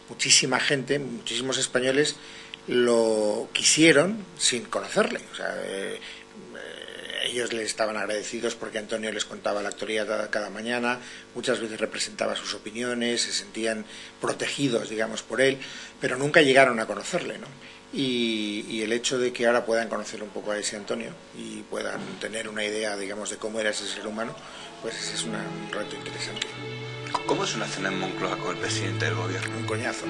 muchísima gente, muchísimos españoles lo quisieron sin conocerle. O sea, ellos les estaban agradecidos porque Antonio les contaba la actualidad cada mañana, muchas veces representaba sus opiniones, se sentían protegidos, digamos, por él, pero nunca llegaron a conocerle, ¿no? Y el hecho de que ahora puedan conocer un poco a ese Antonio y puedan tener una idea, digamos, de cómo era ese ser humano, pues ese es un reto interesante. ¿Cómo es una cena en Moncloa con el presidente del gobierno? Un coñazo.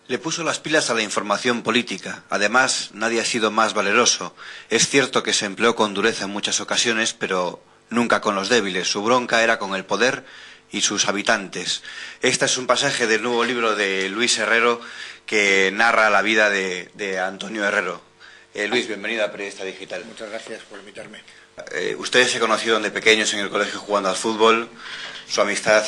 Le puso las pilas a la información política. Además, nadie ha sido más valeroso. Es cierto que se empleó con dureza en muchas ocasiones, pero nunca con los débiles. Su bronca era con el poder y sus habitantes. Este es un pasaje del nuevo libro de Luis Herrero que narra la vida de Antonio Herrero. Luis, bienvenido a Periodista Digital. Muchas gracias por invitarme. Ustedes se conocieron de pequeños en el colegio jugando al fútbol. Su amistad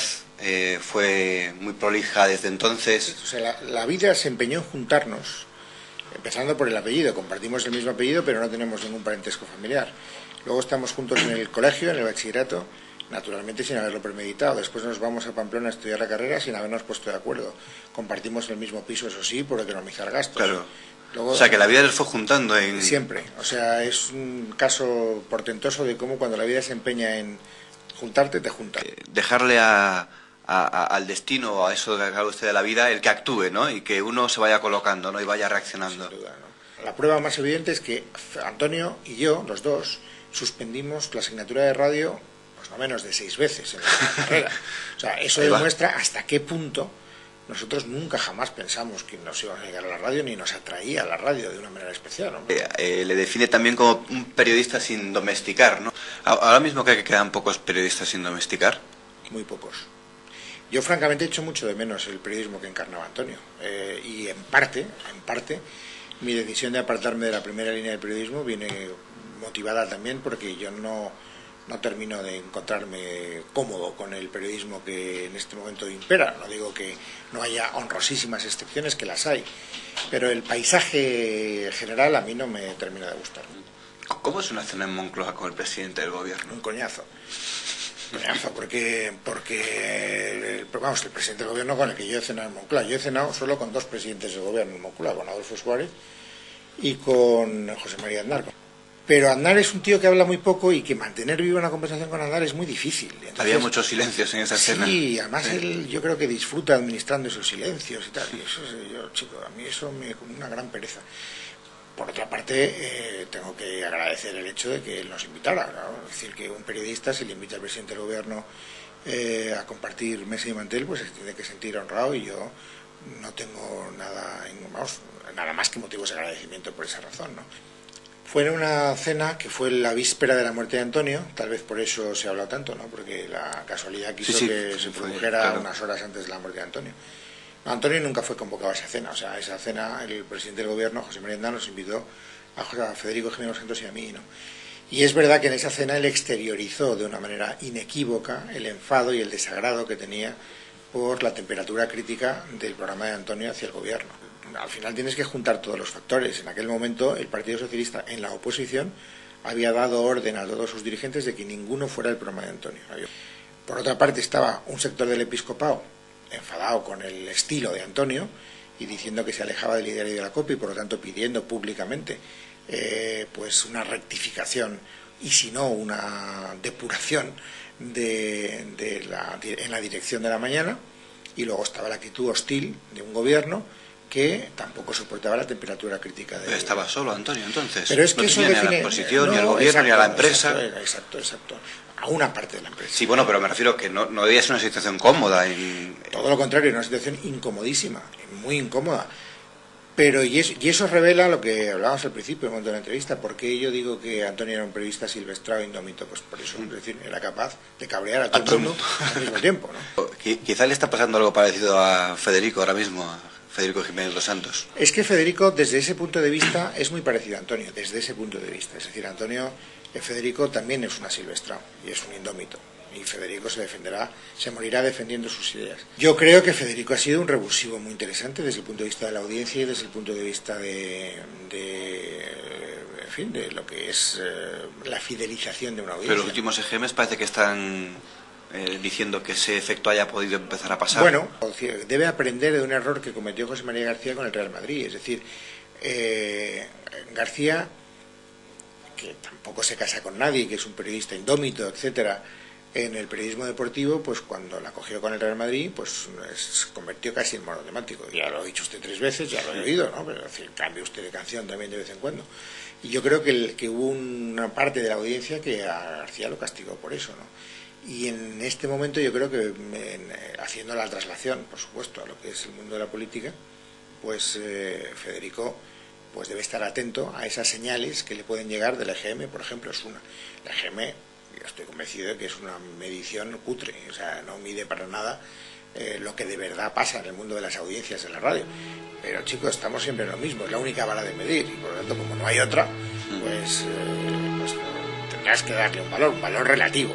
fue muy prolija desde entonces. O sea, la vida se empeñó en juntarnos, empezando por el apellido. Compartimos el mismo apellido, pero no tenemos ningún parentesco familiar. Luego estamos juntos en el colegio, en el bachillerato, naturalmente sin haberlo premeditado. Después nos vamos a Pamplona a estudiar la carrera sin habernos puesto de acuerdo. Compartimos el mismo piso, eso sí, por economizar gastos. Claro. Luego, o sea, que la vida les fue juntando en... Siempre. O sea, es un caso portentoso de cómo cuando la vida se empeña en juntarte, te junta. Dejarle al destino o a eso que haga usted de la vida el que actúe, ¿no? Y que uno se vaya colocando, ¿no? Y vaya reaccionando. Sin duda, ¿no? La prueba más evidente es que Antonio y yo, los dos, suspendimos la asignatura de radio pues no menos de 6 veces en la carrera. O sea, eso demuestra hasta qué punto nosotros nunca jamás pensamos que nos iba a llegar a la radio ni nos atraía a la radio de una manera especial, ¿no? Le define también como un periodista sin domesticar, ¿no? Ahora mismo creo que quedan pocos periodistas sin domesticar. Muy pocos. Yo francamente echo mucho de menos el periodismo que encarnaba Antonio. Y en parte, mi decisión de apartarme de la primera línea del periodismo viene motivada también porque yo no termino de encontrarme cómodo con el periodismo que en este momento impera. No digo que no haya honrosísimas excepciones, que las hay, pero el paisaje general a mí no me termina de gustar. ¿Cómo es una cena en Moncloa con el presidente del gobierno? Un coñazo, porque vamos, el presidente del gobierno con el que yo he cenado en Moncloa. Yo he cenado solo con 2 presidentes del gobierno en Moncloa, con Adolfo Suárez y con José María Aznar. Pero Aznar es un tío que habla muy poco y que mantener viva una conversación con Aznar es muy difícil. Entonces, había muchos silencios en esa cena. Sí, además él yo creo que disfruta administrando esos silencios y tal. Y eso, a mí eso me da una gran pereza. Por otra parte, tengo que agradecer el hecho de que él nos invitara, ¿no? Es decir, que un periodista, si le invita al presidente del gobierno a compartir mesa y mantel, pues se tiene que sentir honrado, y yo no tengo nada más que motivos de agradecimiento por esa razón, ¿no? Fue en una cena que fue la víspera de la muerte de Antonio, tal vez por eso se ha hablado tanto, ¿no? Porque la casualidad quiso que se produjera claro, unas horas antes de la muerte de Antonio. Antonio nunca fue convocado a esa cena. O sea, a esa cena el presidente del gobierno, José María Aznar, nos invitó a Federico Jiménez Santos y a mí, ¿no? Y es verdad que en esa cena él exteriorizó de una manera inequívoca el enfado y el desagrado que tenía por la temperatura crítica del programa de Antonio hacia el gobierno. Al final tienes que juntar todos los factores. En aquel momento el Partido Socialista en la oposición había dado orden a todos sus dirigentes de que ninguno fuera el programa de Antonio. Por otra parte estaba un sector del episcopado enfadado con el estilo de Antonio y diciendo que se alejaba del ideario de la COPE y por lo tanto pidiendo públicamente pues una rectificación y si no una depuración en la dirección de la mañana. Y luego estaba la actitud hostil de un gobierno que tampoco soportaba la temperatura crítica. Pero estaba solo Antonio entonces. Pero es que no eso tenía ni a la oposición, ni al gobierno, ni a la empresa. Exacto. A una parte de la empresa. Sí, bueno, pero me refiero que no debía ser una situación cómoda. Todo lo contrario, una situación incomodísima, muy incómoda. Pero y eso revela lo que hablábamos al principio, en el momento de la entrevista. ¿Por qué yo digo que Antonio era un periodista silvestrado e indómito? Pues por eso, es decir, era capaz de cabrear a todo el mundo al mismo tiempo, ¿no? Quizá le está pasando algo parecido a Federico ahora mismo, a Federico Jiménez Los Santos. Es que Federico, desde ese punto de vista, es muy parecido a Antonio, desde ese punto de vista. Es decir, Federico también es una silvestrao y es un indómito. Y Federico se morirá defendiendo sus ideas. Yo creo que Federico ha sido un revulsivo muy interesante desde el punto de vista de la audiencia y desde el punto de vista de lo que es la fidelización de una audiencia. Pero los últimos EGMs parece que están diciendo que ese efecto haya podido empezar a pasar? Bueno, debe aprender de un error que cometió José María García con el Real Madrid. Es decir, García, que tampoco se casa con nadie, que es un periodista indómito, etcétera, en el periodismo deportivo, pues cuando la cogió con el Real Madrid, pues se convirtió casi en monotemático. Ya lo ha dicho usted 3 veces, ya lo he oído, ¿no? Pero cambie usted de canción también de vez en cuando. Y yo creo que hubo una parte de la audiencia que a García lo castigó por eso, ¿no? Y en este momento yo creo que haciendo la traslación, por supuesto, a lo que es el mundo de la política, pues Federico pues debe estar atento a esas señales que le pueden llegar del EGM, por ejemplo, es una. La EGM, yo estoy convencido de que es una medición cutre, o sea, no mide para nada lo que de verdad pasa en el mundo de las audiencias en la radio. Pero chicos, estamos siempre en lo mismo, es la única vara de medir, y por lo tanto, como no hay otra, pues tendrás que darle un valor relativo.